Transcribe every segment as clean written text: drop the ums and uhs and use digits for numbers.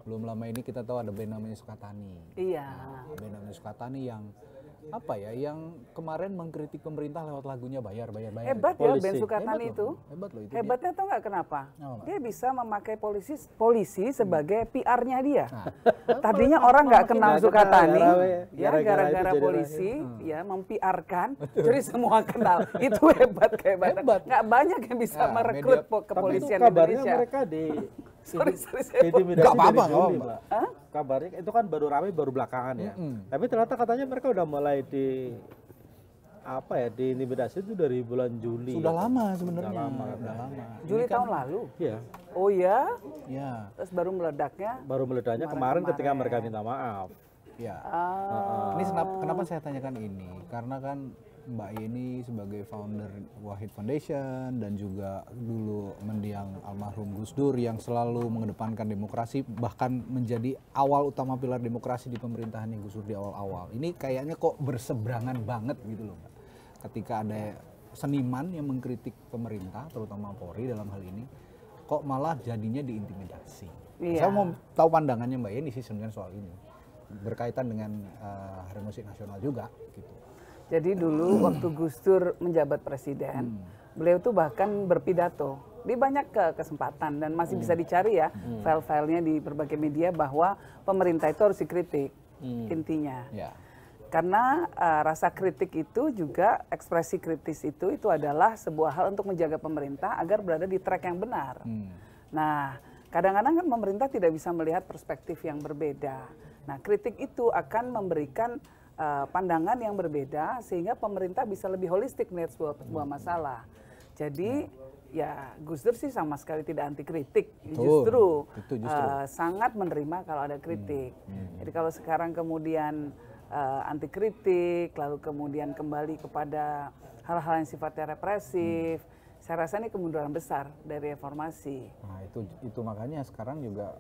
Belum lama ini kita tahu ada band namanya Sukatani. Iya. Band namanya Sukatani yang apa ya, yang kemarin mengkritik pemerintah lewat lagunya bayar. Hebat ya band Sukatani itu. Hebat loh itu. Hebatnya tahu nggak kenapa? Apa? Dia bisa memakai polisi sebagai PR-nya dia. Tadinya orang nggak kenal Sukatani, ya gara-gara polisi ya mempiarkan, jadi semua kenal. Itu hebat. Nggak banyak yang bisa merekrut kepolisian kabarnya Indonesia. mereka di Sorry, intimidasi nggak apa-apa, dari Juli, Pak. Kabarnya itu kan baru ramai baru belakangan ya. Tapi ternyata katanya mereka udah mulai diintimidasi itu dari bulan Juli. Sudah lama sebenarnya. Udah lama. Juli tahun lalu. Iya. Oh ya? Ya. Terus baru meledaknya? Baru meledaknya kemarin ketika mereka minta maaf. Ya. Ini kenapa saya tanyakan ini? Karena kan Mbak Yeni sebagai founder Wahid Foundation dan juga dulu mendiang almarhum Gus Dur yang selalu mengedepankan demokrasi, bahkan menjadi awal utama pilar demokrasi di pemerintahannya Gus Dur di awal-awal. Ini kayaknya kok berseberangan banget gitu loh Mbak. Ketika ada seniman yang mengkritik pemerintah, terutama Polri dalam hal ini, kok malah jadinya diintimidasi. Iya. Saya mau tahu pandangannya Mbak Yeni sih sebenarnya soal ini. Berkaitan dengan Hari Musik Nasional juga gitu. Jadi dulu waktu Gus Dur menjabat presiden, beliau tuh bahkan berpidato di banyak kesempatan dan masih bisa dicari ya file-filenya di berbagai media bahwa pemerintah itu harus dikritik intinya. Ya. Karena rasa kritik itu juga ekspresi kritis itu adalah sebuah hal untuk menjaga pemerintah agar berada di track yang benar. Nah, kadang-kadang kan pemerintah tidak bisa melihat perspektif yang berbeda. Nah, kritik itu akan memberikan pandangan yang berbeda sehingga pemerintah bisa lebih holistik melihat sebuah masalah. Jadi ya Gus Dur sih sama sekali tidak anti kritik, justru sangat menerima kalau ada kritik. Jadi kalau sekarang kemudian anti kritik, lalu kemudian kembali kepada hal-hal yang sifatnya represif, saya rasa ini kemunduran besar dari reformasi. Nah itu makanya sekarang juga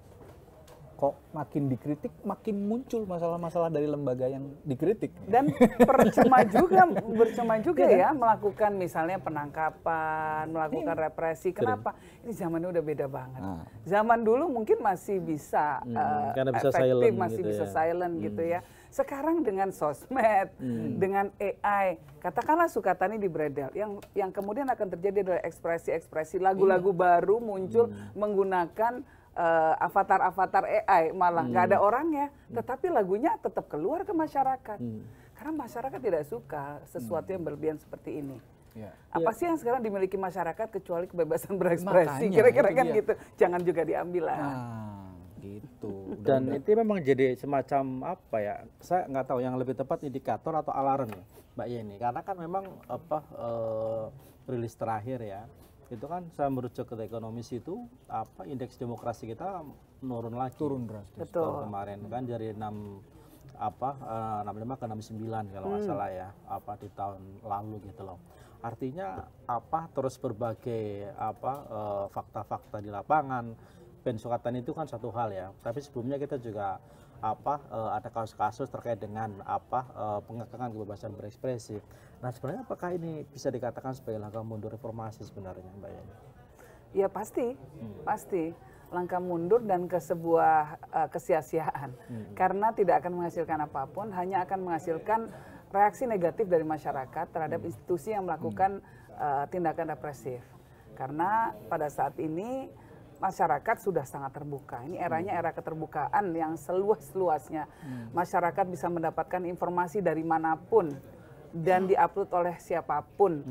kok makin dikritik makin muncul masalah-masalah dari lembaga yang dikritik. Dan percuma juga ya melakukan misalnya penangkapan, melakukan represi. Kenapa? Ini zamannya udah beda banget. Zaman dulu mungkin masih bisa karena bisa efektif, silent masih gitu bisa ya. silent gitu ya. Sekarang dengan sosmed, dengan AI, katakanlah Sukatani dibredel, yang kemudian akan terjadi adalah ekspresi-ekspresi lagu-lagu baru muncul menggunakan avatar-avatar AI, malah nggak ada orangnya, tetapi lagunya tetap keluar ke masyarakat. Karena masyarakat tidak suka sesuatu yang berlebihan seperti ini. Apa sih yang sekarang dimiliki masyarakat kecuali kebebasan berekspresi? Kira-kira kan gitu. Jangan juga diambil lah. Gitu. Dan itu memang jadi semacam apa ya? Saya nggak tahu yang lebih tepat indikator atau alarm ya, Mbak Yeni. Karena kan memang rilis terakhir ya. Itu kan saya merujuk ke ekonomis itu indeks demokrasi kita turun drastis. Betul. Kemarin kan dari 65 ke 69 kalau nggak salah ya, di tahun lalu gitu loh. Artinya terus berbagai fakta-fakta di lapangan. Ben Sukatani itu kan satu hal ya, tapi sebelumnya kita juga ada kasus-kasus terkait dengan pengekangan kebebasan berekspresi. Nah sebenarnya apakah ini bisa dikatakan sebagai langkah mundur reformasi sebenarnya Mbak Yeni? Ya pasti langkah mundur dan ke sebuah kesia-siaan. Karena tidak akan menghasilkan apapun, hanya akan menghasilkan reaksi negatif dari masyarakat terhadap institusi yang melakukan tindakan represif. Karena pada saat ini masyarakat sudah sangat terbuka. Ini eranya era keterbukaan yang seluas-luasnya. Masyarakat bisa mendapatkan informasi dari manapun dan diupload oleh siapapun.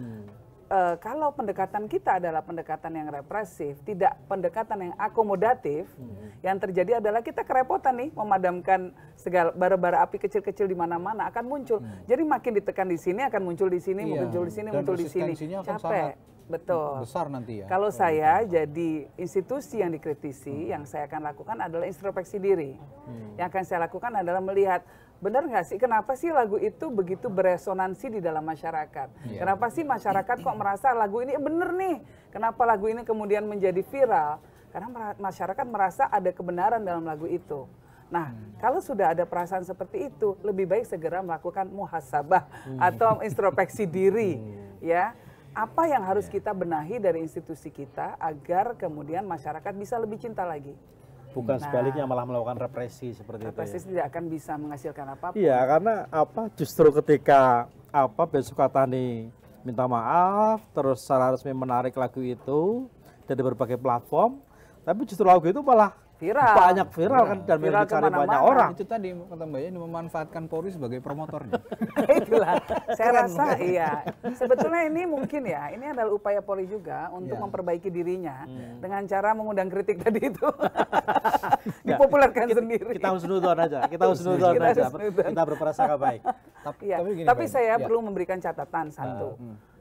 Kalau pendekatan kita adalah pendekatan yang represif, tidak pendekatan yang akomodatif, yang terjadi adalah kita kerepotan nih memadamkan segala bara-bara api kecil-kecil di mana-mana akan muncul. Jadi makin ditekan di sini akan muncul di sini, muncul di sini, muncul di sini. Capek. Betul. Besar nanti ya. Kalau saya jadi institusi yang dikritisi, yang saya akan lakukan adalah introspeksi diri. Yang akan saya lakukan adalah melihat, benar nggak sih kenapa sih lagu itu begitu beresonansi di dalam masyarakat? Kenapa sih masyarakat kok merasa lagu ini bener nih? Kenapa lagu ini kemudian menjadi viral? Karena masyarakat merasa ada kebenaran dalam lagu itu. Nah, kalau sudah ada perasaan seperti itu, lebih baik segera melakukan muhasabah atau introspeksi diri, ya. Apa yang harus kita benahi dari institusi kita agar kemudian masyarakat bisa lebih cinta lagi Bukan sebaliknya malah melakukan represi seperti Represi itu. tidak akan bisa menghasilkan apa-apa. Iya, karena justru ketika Bensukatani minta maaf, terus secara resmi menarik lagu itu dari berbagai platform, tapi justru lagu itu malah banyak viral kan dan dicari banyak orang. Itu tadi kata Mbak Yeni memanfaatkan Polri sebagai promotornya. Itulah, saya rasa iya. Sebetulnya ini mungkin ya, ini adalah upaya Polri juga untuk memperbaiki dirinya dengan cara mengundang kritik tadi itu. Dipopulerkan sendiri. Kita husnudon aja, kita berprasangka baik. Tapi saya perlu memberikan catatan satu.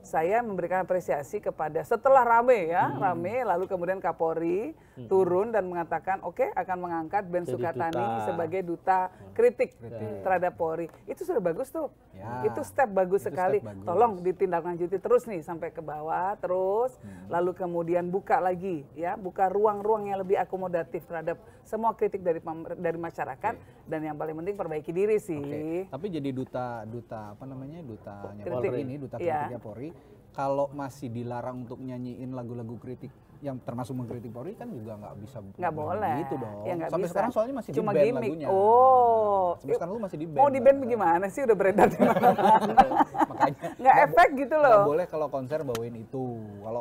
Saya memberikan apresiasi kepada setelah rame lalu kemudian Kapolri turun dan mengatakan oke, akan mengangkat Bensukatani sebagai duta kritik terhadap Polri. Itu sudah bagus tuh. Itu step bagus sekali. Tolong ditindaklanjuti terus nih sampai ke bawah terus, lalu kemudian buka lagi buka ruang-ruang yang lebih akomodatif terhadap semua kritik dari masyarakat dan yang paling penting perbaiki diri sih. Tapi jadi dutanya Kritik. Polri ini, duta kritiknya Polri, kalau masih dilarang untuk nyanyiin lagu-lagu kritik yang termasuk mengkritik Polri kan juga nggak bisa boleh gitu dong. ya, Sampai bisa. sekarang soalnya masih Cuma di ban gimmick. lagunya. Sampai sekarang lu masih di ban. Mau di ban gimana sih, udah beredar di mana-mana. Makanya nggak efek gitu loh. Nggak boleh kalau konser bawain itu.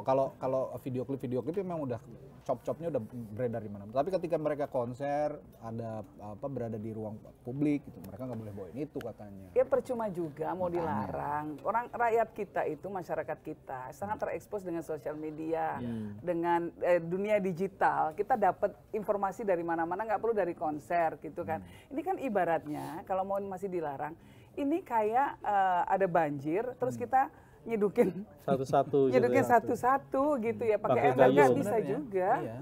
Kalau video klip memang udah chop-chopnya udah beredar di mana. Tapi ketika mereka konser ada berada di ruang publik gitu, mereka nggak boleh bawain itu katanya. Ya percuma juga mau dilarang. Orang rakyat kita itu, masyarakat kita sangat terekspos dengan sosial media, dengan dunia digital. Kita dapat informasi dari mana-mana, nggak perlu dari konser gitu kan. Ini kan ibaratnya kalau mau masih dilarang, ini kayak ada banjir, terus kita nyedukin satu-satu nyedukin satu-satu gitu ya, pakai ember nggak bisa juga.